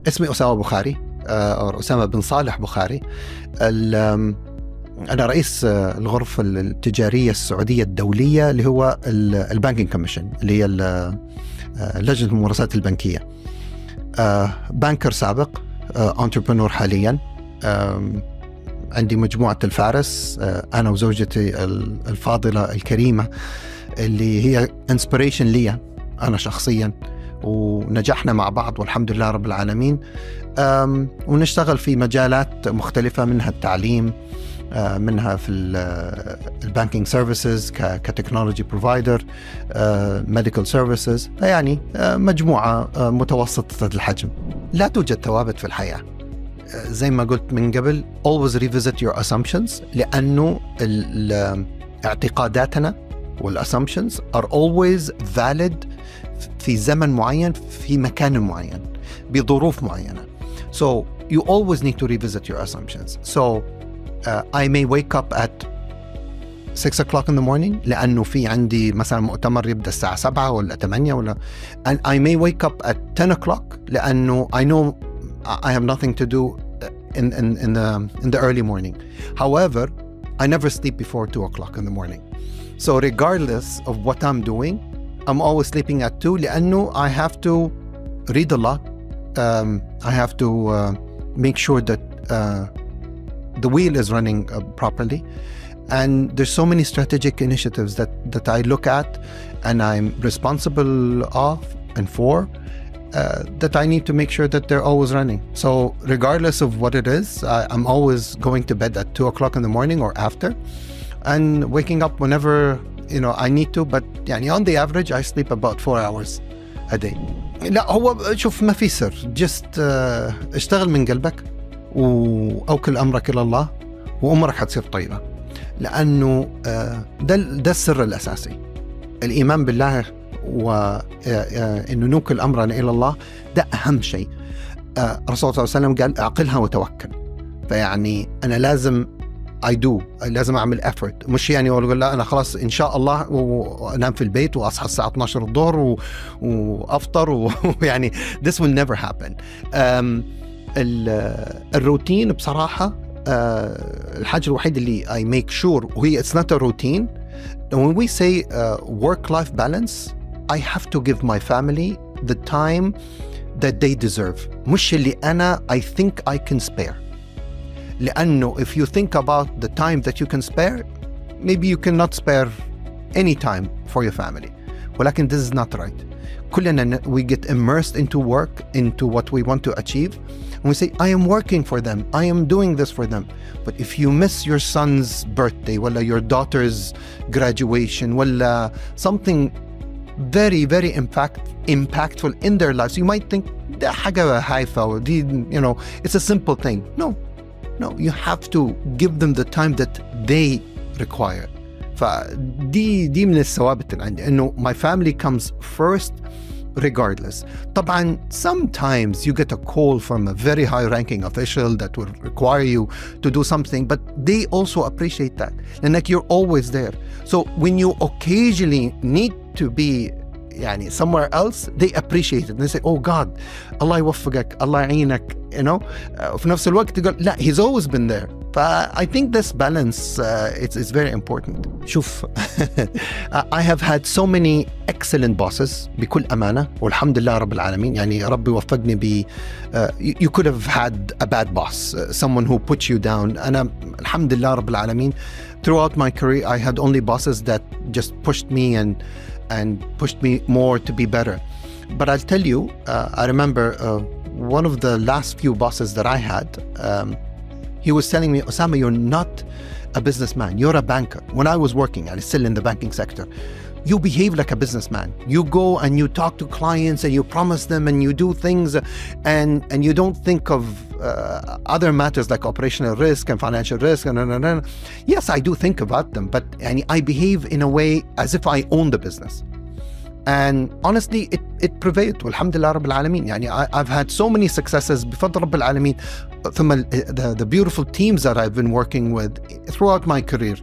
اسمي أسامة بخاري أو أسامة بن صالح بخاري. أنا رئيس الغرفة التجارية السعودية الدولية اللي هو البانكينج كوميشن، اللي هي لجنة الممارسات البنكية. بانكر سابق، entrepreneur حاليا. عندي مجموعة الفارس، أنا وزوجتي الفاضلة الكريمة اللي هي inspiration لي أنا شخصيا، ونجحنا مع بعض والحمد لله رب العالمين. ونشتغل في مجالات مختلفة، منها التعليم، منها في البانكينج سيرفيسز كتكنولوجي بروفايدر، ميديكال سيرفيسز، يعني مجموعة متوسطة الحجم. لا توجد ثوابت في الحياة، زي ما قلت من قبل. always revisit your assumptions، لأنه اعتقاداتنا والassumptions are always valid في زمن معين، في مكان معين، بظروف معينة. So you always need to revisit your assumptions. So I may wake up at 6 o'clock in the morning لأنه في عندي مثلا مؤتمر يبدأ الساعة 7 ولا 8 ولا and I may wake up at 10 o'clock لأنه I know I have nothing to do in the early morning. However, I never sleep before 2 o'clock in the morning. So regardless of what I'm doing, I'm always sleeping at 2 لأنه I have to read a lot. I have to make sure that the wheel is running properly. And there's so many strategic initiatives that I look at and I'm responsible of and for, that I need to make sure that they're always running. So regardless of what it is, I'm always going to bed at 2 o'clock in the morning or after, and waking up whenever I need to. But on the average, I sleep about 4 hours a day. لا هو شوف، ما في سر. just اشتغل من قلبك وأوكل أمرك إلى الله وأمرك حتصير طيبة، لأنه ده السر الأساسي. الإيمان بالله وإنه نوكل أمرنا إلى الله، ده أهم شيء. الرسول صلى الله عليه وسلم قال أعقلها وتوكل. فيعني أنا لازم لازم أعمل effort، مش أقول لا أنا خلاص إن شاء الله وأنام في البيت وأصحى الساعة 12 الظهر وأفطر ويعني this will never happen. الروتين بصراحة الحاجة الوحيدة اللي I make sure وهي it's not a routine. When we say work-life balance, I have to give my family the time that they deserve، مش اللي أنا I think I can spare. لأنه if you think about the time that you can spare, maybe you cannot spare any time for your family. ولكن this is not right. كلنا we get immersed into work, into what we want to achieve. And we say, I am working for them, I am doing this for them. But if you miss your son's birthday, ولا your daughter's graduation, ولا something very, very impactful in their lives, you might think, ده حاجة هايفة، it's a simple thing. No, you have to give them the time that they require. فدي من الثوابت اللي عندي، إنه my family comes first regardless. طبعا sometimes you get a call from a very high-ranking official that will require you to do something, but they also appreciate that. لأنك you're always there. So when you occasionally need to be somewhere else, they appreciate it. They say, oh God, Allah يوفقك، الله يعينك, في نفس الوقت تقول لا, he's always been there. I think this balance it's very important. شوف I have had so many excellent bosses بكل أمانة والحمد لله رب العالمين. ربي وفقني you could have had a bad boss, someone who put you down. أنا الحمد لله رب العالمين throughout my career I had only bosses that just pushed me and pushed me more to be better. But I'll tell you, I remember one of the last few bosses that I had, he was telling me, Osama, you're not a businessman, you're a banker. When I was working, I was still in the banking sector, you behave like a businessman. You go and you talk to clients and you promise them and you do things and you don't think of other matters like operational risk and financial risk. Yes, I do think about them, but I behave in a way as if I own the business. And honestly, it prevailed. Alhamdulillah Rabbil Alameen. I've had so many successes بفضل رب العالمين from the beautiful teams that I've been working with throughout my career.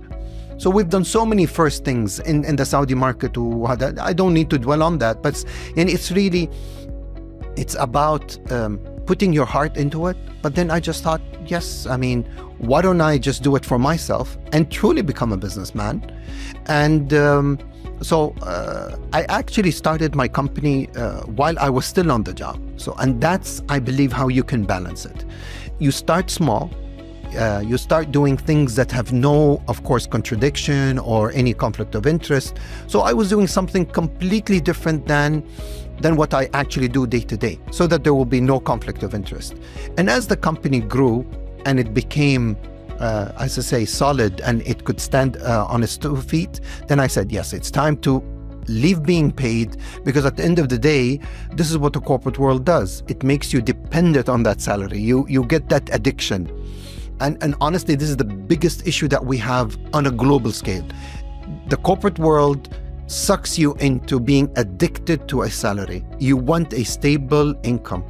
So we've done so many first things in the Saudi market. I don't need to dwell on that, but it's about putting your heart into it. But then I just thought, yes, I mean, why don't I just do it for myself and truly become a businessman? And so I actually started my company while I was still on the job. And that's, I believe, how you can balance it. You start small. You start doing things that have no, of course, contradiction or any conflict of interest. So I was doing something completely different than what I actually do day to day, so that there will be no conflict of interest. And as the company grew and it became, as I say, solid and it could stand on its 2 feet, then I said, yes, it's time to leave being paid, because at the end of the day, this is what the corporate world does. It makes you dependent on that salary. You get that addiction. And honestly, this is the biggest issue that we have on a global scale. The corporate world sucks you into being addicted to a salary. You want a stable income.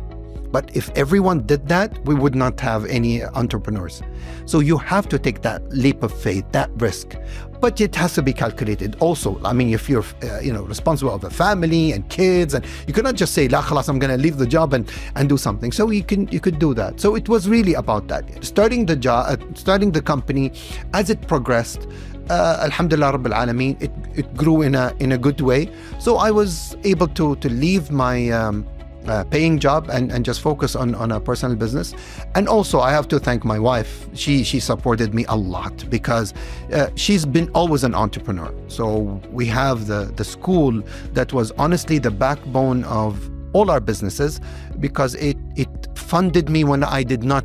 But if everyone did that, we would not have any entrepreneurs. So you have to take that leap of faith, that risk. But it has to be calculated also. I mean, if you're responsible of a family and kids, and you cannot just say, la khalas, I'm going to leave the job and do something. So you could do that. So it was really about that. Starting the company, as it progressed, alhamdulillah rabbil alameen, it grew in a good way. So I was able to leave my paying job and just focus on a personal business. And also I have to thank my wife. She supported me a lot, because she's been always an entrepreneur. So we have the school that was honestly the backbone of all our businesses, because it funded me when I did not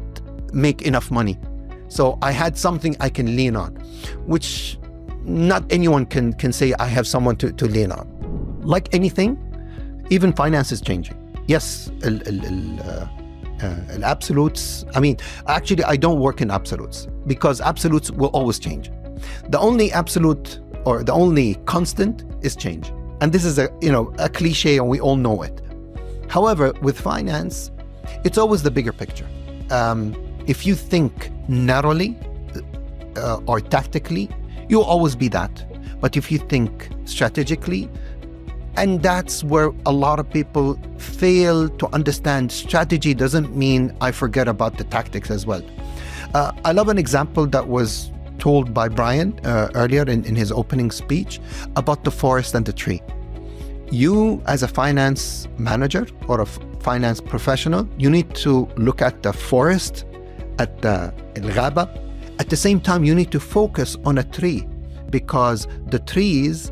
make enough money. So I had something I can lean on, which not anyone can say I have someone to lean on. Like anything, even finance is changing. Yes, absolutes. I mean, actually, I don't work in absolutes, because absolutes will always change. The only absolute or the only constant is change. And this is a cliche, and we all know it. However, with finance, it's always the bigger picture. If you think narrowly or tactically, you'll always be that. But if you think strategically, and that's where a lot of people fail to understand, strategy doesn't mean I forget about the tactics as well. I love an example that was told by Brian earlier in his opening speech about the forest and the tree. You, as a finance manager or a finance professional, you need to look at the forest, at the ghaba. At the same time, you need to focus on a tree, because the trees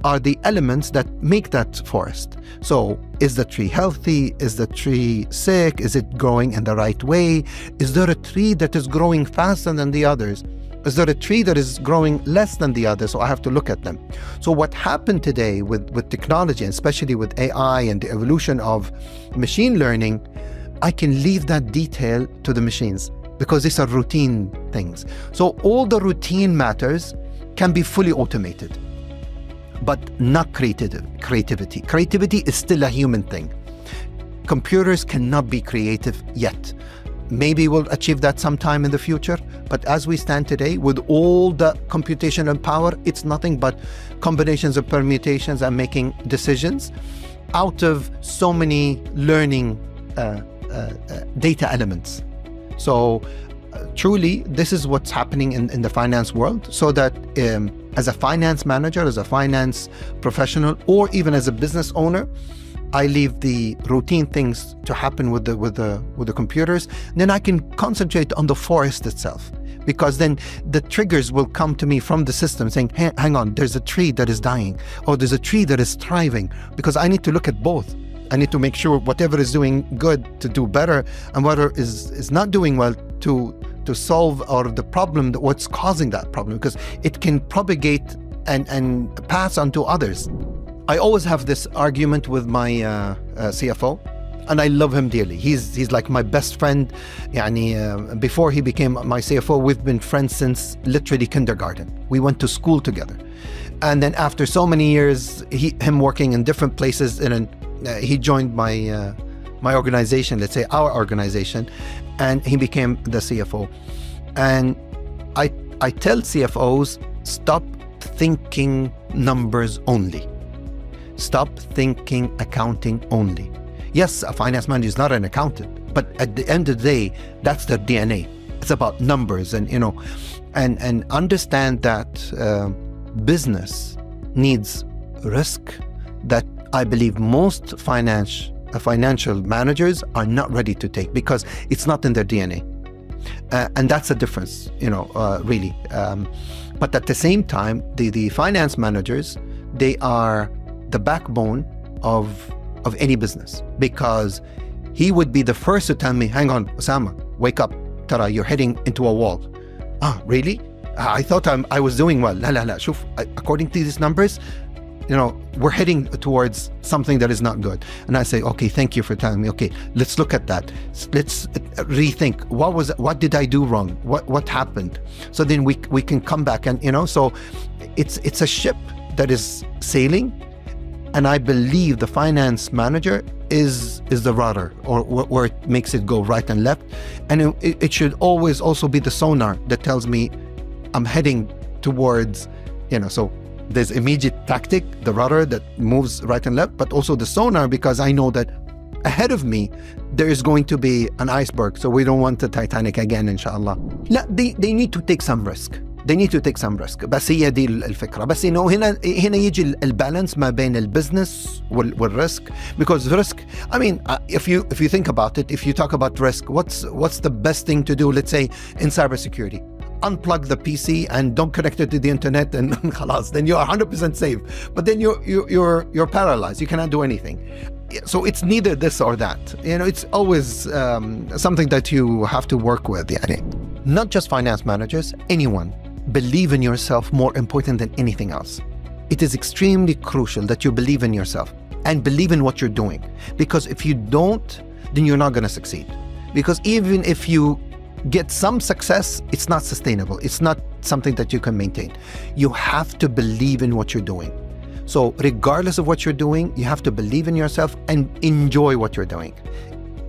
are the elements that make that forest. So is the tree healthy? Is the tree sick? Is it growing in the right way? Is there a tree that is growing faster than the others? Is there a tree that is growing less than the others? So I have to look at them. So what happened today with technology, and especially with AI and the evolution of machine learning, I can leave that detail to the machines, because these are routine things. So all the routine matters can be fully automated, but not creativity. Creativity is still a human thing. Computers cannot be creative yet. Maybe we'll achieve that sometime in the future, but as we stand today, with all the computational power, it's nothing but combinations of permutations and making decisions out of so many learning data elements. So truly, this is what's happening in the finance world, so that as a finance manager, as a finance professional, or even as a business owner, I leave the routine things to happen with the computers. Then I can concentrate on the forest itself, because then the triggers will come to me from the system saying, hey, hang on, there's a tree that is dying, or there's a tree that is thriving, because I need to look at both. I need to make sure whatever is doing good to do better, and whatever is not doing well to solve or the problem, what's causing that problem, because it can propagate and pass on to others. I always have this argument with my CFO, and I love him dearly. He's like my best friend. Before he became my CFO, we've been friends since literally kindergarten. We went to school together. And then after so many years, him working in different places, he joined my organization, let's say our organization, and he became the CFO. And I tell CFOs, stop thinking numbers only. Stop thinking accounting only. Yes, a finance manager is not an accountant, But at the end of the day, that's their DNA. It's about numbers, and and understand that business needs risk that I believe most financial managers are not ready to take, because it's not in their DNA. And that's the difference, really. But at the same time, the finance managers, they are the backbone of any business, because he would be the first to tell me, hang on, Osama, wake up, Tara, you're heading into a wall. Ah, really? I thought I was doing well. La, shuf, according to these numbers, we're heading towards something that is not good. And I say, okay, thank you for telling me. Okay, let's look at that. Let's rethink. What did I do wrong? What happened? So then we can come back, and so it's a ship that is sailing, and I believe the finance manager is the rudder, or where it makes it go right and left. And it should always also be the sonar that tells me I'm heading towards, so there's immediate tactic, the rudder that moves right and left, but also the sonar, because I know that ahead of me there is going to be an iceberg, so we don't want the Titanic again, inshallah. لا, they need to take some risk. They need to take some risk. بس هي دي الفكرة. بس هنا يجي البالانس ما بين البزنس والrisk, because risk, I mean, if you think about it, if you talk about risk, what's the best thing to do, let's say in cybersecurity? Unplug the PC and don't connect it to the internet, and khalas, then you're 100% safe. But then you're paralyzed. You cannot do anything. So it's neither this or that. It's always something that you have to work with. Not just finance managers, anyone. Believe in yourself more important than anything else. It is extremely crucial that you believe in yourself and believe in what you're doing. Because if you don't, then you're not going to succeed. Because even if you get some success, it's not sustainable. It's not something that you can maintain. You have to believe in what you're doing. So regardless of what you're doing, you have to believe in yourself and enjoy what you're doing.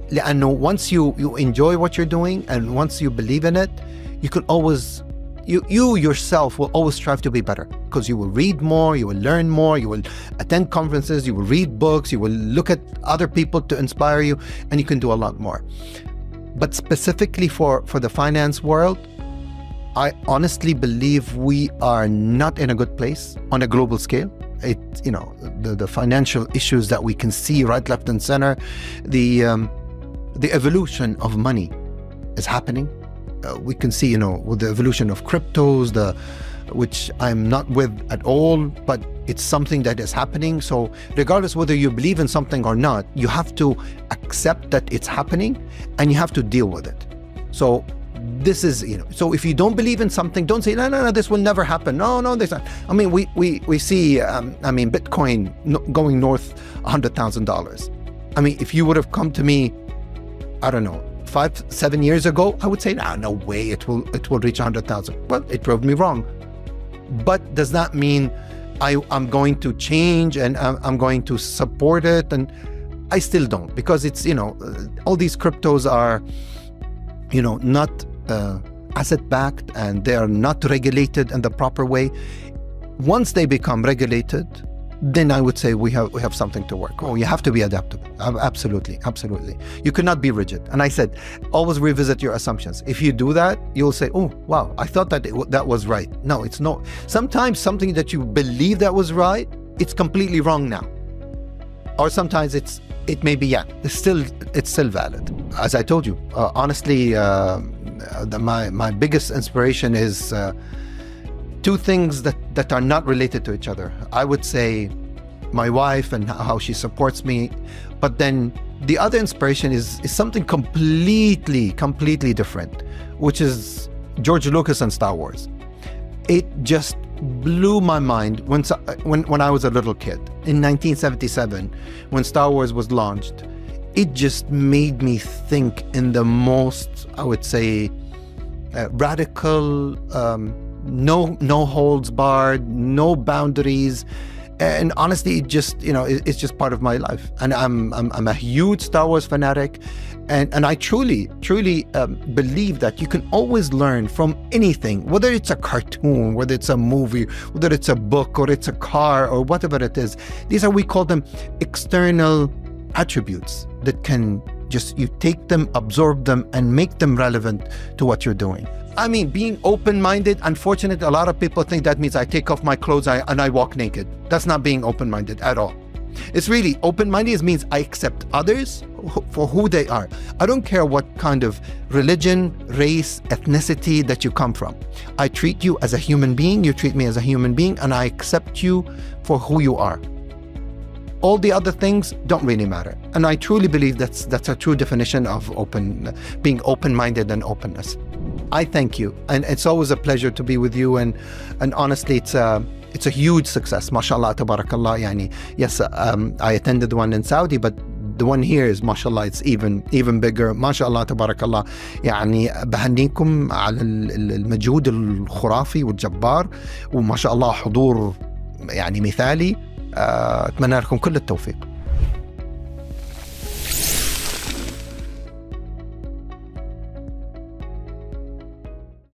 لأنه once you enjoy what you're doing, and once you believe in it, you can always, you yourself will always strive to be better, because you will read more, you will learn more, you will attend conferences, you will read books, you will look at other people to inspire you, and you can do a lot more. But specifically for the finance world, I honestly believe we are not in a good place on a global scale. The financial issues that we can see right, left, and center, the evolution of money is happening. We can see, with the evolution of cryptos, which I'm not with at all, but it's something that is happening. So regardless whether you believe in something or not, you have to accept that it's happening, and you have to deal with it. So this is, so if you don't believe in something, don't say, no, this will never happen. No, there's not. I mean, we see, Bitcoin going north $100,000. I mean, if you would have come to me, I don't know, 5-7 years ago, I would say, no way, it will reach 100,000. Well, it proved me wrong. But does that mean I'm going to change and I'm going to support it? And I still don't, because it's, all these cryptos are, not asset-backed, and they are not regulated in the proper way. Once they become regulated, then I would say we have something to work on. You have to be adaptable. Absolutely. You cannot be rigid. And I said, always revisit your assumptions. If you do that, you'll say, oh, wow, I thought that was right. No, it's not. Sometimes something that you believe that was right, it's completely wrong now. Or sometimes it may be, it's still valid. As I told you, honestly, my biggest inspiration is two things that are not related to each other. I would say my wife and how she supports me, but then the other inspiration is something completely different, which is George Lucas and Star Wars. It just blew my mind when I was a little kid in 1977 when Star Wars was launched. It just made me think in the most, I would say, radical, no holds barred, no boundaries, and honestly, it just it's just part of my life. And I'm a huge Star Wars fanatic, and I truly believe that you can always learn from anything, whether it's a cartoon, whether it's a movie, whether it's a book, or it's a car, or whatever it is. We call them external attributes that can you take them, absorb them, and make them relevant to what you're doing. I mean, being open-minded, unfortunately, a lot of people think that means I take off my clothes and I walk naked. That's not being open-minded at all. It's really open-minded means I accept others for who they are. I don't care what kind of religion, race, ethnicity that you come from. I treat you as a human being, you treat me as a human being, and I accept you for who you are. All the other things don't really matter. And I truly believe that's a true definition of being open-minded and openness. I thank you. And it's always a pleasure to be with you. And honestly, it's a huge success. MashaAllah, tabarakallah. Yani, yes, I attended the one in Saudi, but the one here is MashaAllah, it's even bigger. MashaAllah, tabarakallah. يعني بهنيكم على المجهود الخرافي والجبار. وما شاء الله حضور يعني مثالي. أتمنى لكم كل التوفيق.